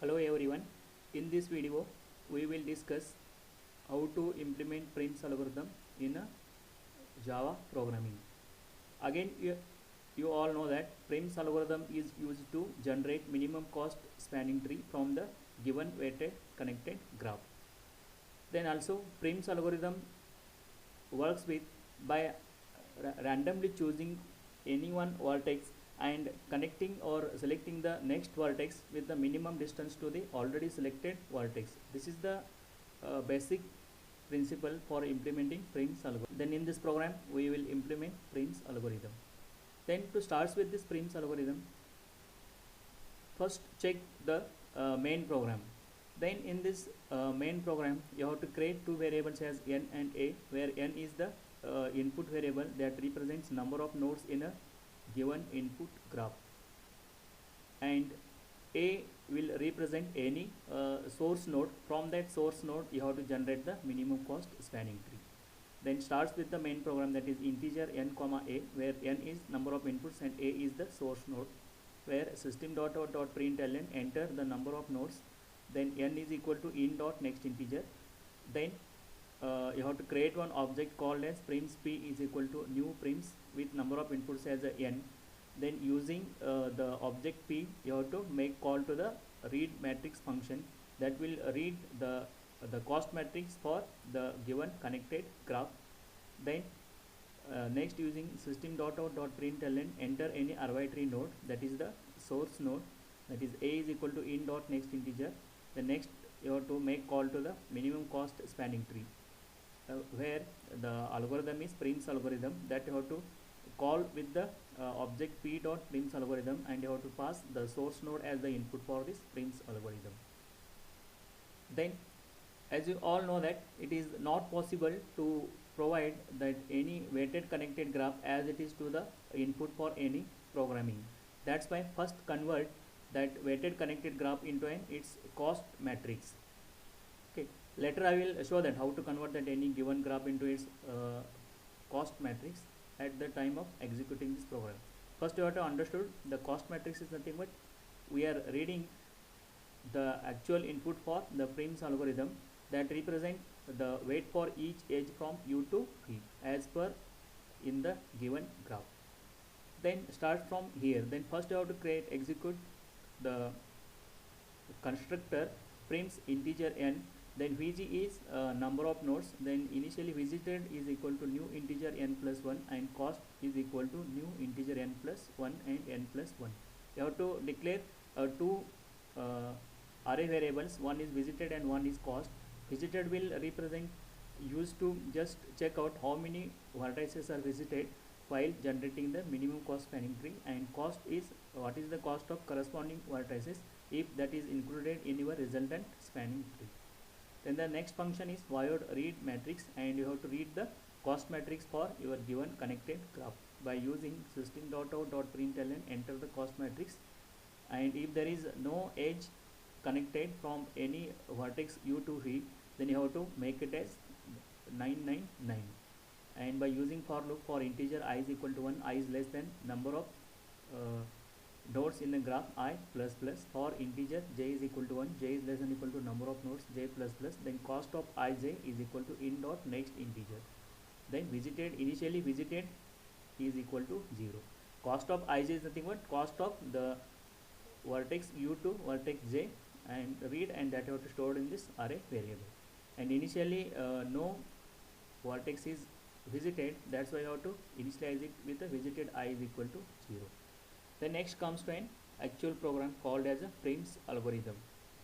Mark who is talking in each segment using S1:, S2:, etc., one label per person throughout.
S1: Hello everyone, in this video we will discuss how to implement Prim's algorithm in a Java programming. Again, you all know that Prim's algorithm is used to generate minimum cost spanning tree from the given weighted connected graph. Then also Prim's algorithm works with by randomly choosing any one vertex and connecting or selecting the next vertex with the minimum distance to the already selected vertex. This is the basic principle for implementing Prim's algorithm. Then in this program we will implement Prim's algorithm. Then to start with this Prim's algorithm, first check the main program. Then in this main program you have to create two variables as n and a, where n is the input variable that represents number of nodes in a given input graph, and a will represent any source node. From that source node you have to generate the minimum cost spanning tree. Then starts with the main program, that is integer n comma a, where n is number of inputs and a is the source node, where system.out.println enter the number of nodes. Then n is equal to in dot next integer. Then you have to create one object called as prims p is equal to new prims with number of inputs as a n. Then using the object p, you have to make call to the read matrix function that will read the cost matrix for the given connected graph. Then next, using system.out.println enter any arbitrary node, that is the source node, that is a is equal to in dot next integer. The next you have to make call to the minimum cost spanning tree, where the algorithm is Prim's algorithm, that you have to call with the object p dot Prim's algorithm, and you have to pass the source node as the input for this Prim's algorithm. Then as you all know that it is not possible to provide that any weighted connected graph as it is to the input for any programming. That's why first convert that weighted connected graph into its cost matrix. Okay, later I will show that how to convert that any given graph into its cost matrix at the time of executing this program. First you have to understood the cost matrix is nothing but we are reading the actual input for the Prim's algorithm that represent the weight for each edge from u to v as per in the given graph. Then start from here. Then first you have to execute the constructor prims integer n, then vg is number of nodes, then initially visited is equal to new integer n plus 1, and cost is equal to new integer n plus 1 and n plus 1. You have to declare two array variables, one is visited and one is cost. Visited will represent used to just check out how many vertices are visited while generating the minimum cost spanning tree, and cost is what is the cost of corresponding vertices if that is included in your resultant spanning tree. Then the next function is void read matrix, and you have to read the cost matrix for your given connected graph by using system.out.println enter the cost matrix, and if there is no edge connected from any vertex u to v, then you have to make it as 999. And by using for loop for integer I is equal to 1, I is less than number of nodes in the graph I plus plus. For integer j is equal to 1, j is less than equal to number of nodes j plus plus. Then cost of ij is equal to in dot next integer. Then visited, initially visited is equal to 0. Cost of ij is nothing but cost of the vertex u to vertex j, and read, and that you have to store in this array variable. And initially no vertex is visited, that's why you have to initialize it with the visited I is equal to 0. The next comes to an actual program called as a Prim's algorithm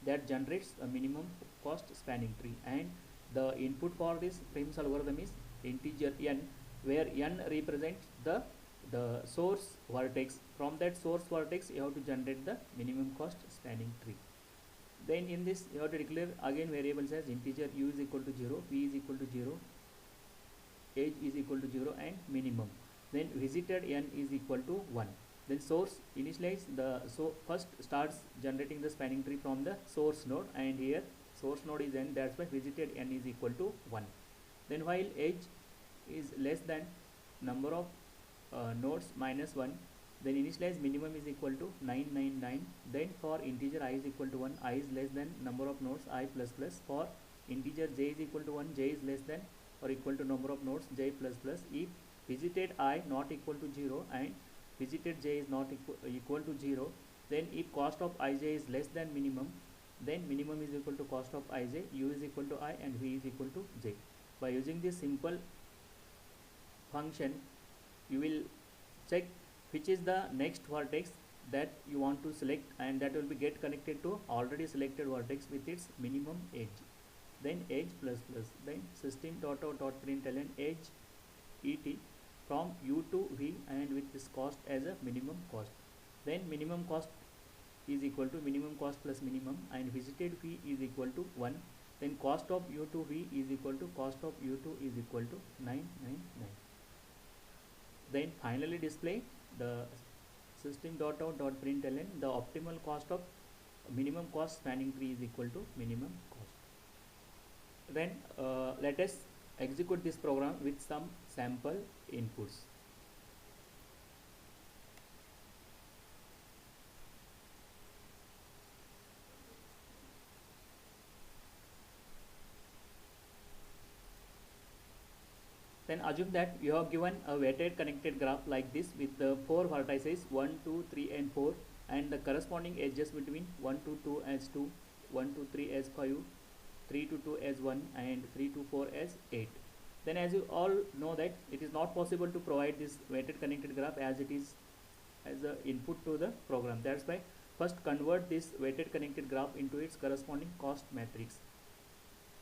S1: that generates a minimum cost spanning tree, and the input for this Prim's algorithm is integer n, where n represents the source vertex. From that source vertex you have to generate the minimum cost spanning tree. Then in this you have to declare again variables as integer u is equal to 0, v is equal to 0, age is equal to 0, and minimum. Then visited n is equal to 1. Then source initialize the first starts generating the spanning tree from the source node, and here source node is n, that's why visited n is equal to 1. Then while age is less than number of nodes minus 1, then initialize minimum is equal to 999. Then for integer I is equal to 1, I is less than number of nodes I plus plus. For integer j is equal to 1, j is less than or equal to number of nodes j plus plus. If visited I not equal to 0 and visited j is not equal to 0, then if cost of ij is less than minimum, then minimum is equal to cost of ij, u is equal to I, and v is equal to j. By using this simple function, you will check which is the next vertex that you want to select, and that will be get connected to already selected vertex with its minimum edge. Then edge plus plus, then system.out.println edge et from u to v, and with this cost as a minimum cost. Then minimum cost is equal to minimum cost plus minimum, and visited v is equal to 1. Then cost of u to v is equal to cost of u2 is equal to 999. Then finally display the system.out.println the optimal cost of minimum cost spanning tree is equal to minimum cost. Then let us execute this program with some sample inputs. Then assume that you have given a weighted connected graph like this with the 4 vertices 1, 2, 3 and 4, and the corresponding edges between 1 to 2 as 2, 1 to 3 as 5, 3 to 2 as 1, and 3 to 4 as 8. Then as you all know that it is not possible to provide this weighted connected graph as it is as an input to the program. That's why first convert this weighted connected graph into its corresponding cost matrix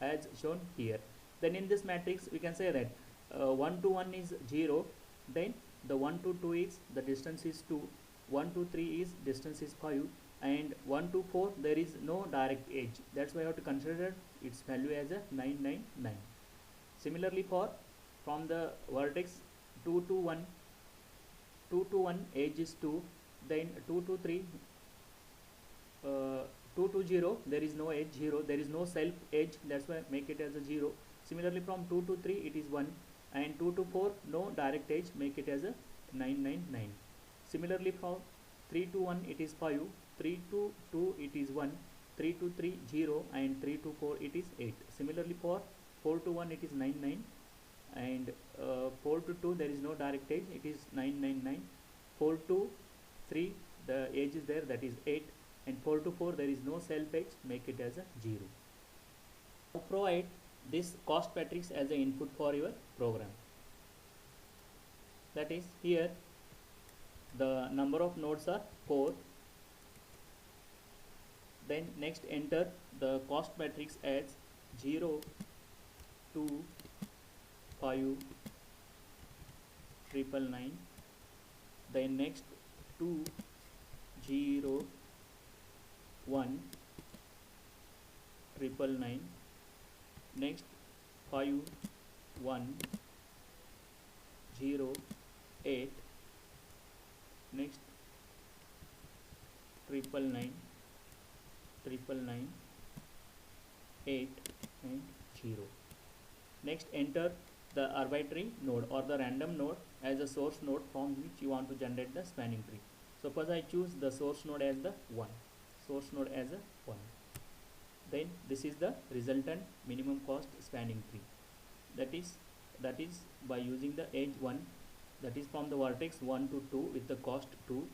S1: as shown here. Then in this matrix we can say that 1 to 1 is 0, then the 1 to 2 is the distance is 2, 1 to 3 is distance is 5, and 1 to 4 there is no direct edge. That's why you have to consider its value as a 999. Similarly for from the vertex 2 to 1, 2 to 1 edge is 2, then 2 to 3 2 to 0 there is no edge 0, there is no self edge, that's why make it as a 0. Similarly from 2 to 3 it is 1, and 2 to 4 no direct edge, make it as a 999. Similarly from 3 to 1 it is 5, 3 to 2 it is 1, 3 to 3 0, and 3 to 4 it is 8. Similarly for 4 to 1 it is 99, and 4 to 2 there is no direct edge, it is 999. 4 to 3 the edge is there, that is 8, and 4 to 4 there is no self edge, make it as a 0. Now provide this cost matrix as an input for your program. That is, here the number of nodes are 4. Then next enter the cost matrix as 0, 2, 5, 999. Then next 2, 0, 1, 999. Next 5, 1, 0, 8. Next 999, 999, 8 and 0. Next enter the arbitrary node or the random node as a source node from which you want to generate the spanning tree. Suppose I choose the source node as the 1, source node as a 1. Then this is the resultant minimum cost spanning tree. That is by using the edge 1, that is from the vertex 1 to 2 with the cost 2.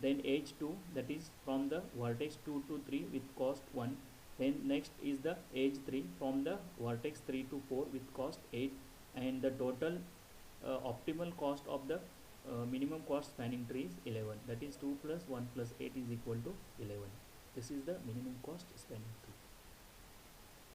S1: Then edge 2, that is from the vertex 2 to 3 with cost 1. Then next is the edge 3 from the vertex 3 to 4 with cost 8, and the total optimal cost of the minimum cost spanning tree is 11. That is 2 plus 1 plus 8 is equal to 11. This is the minimum cost spanning tree.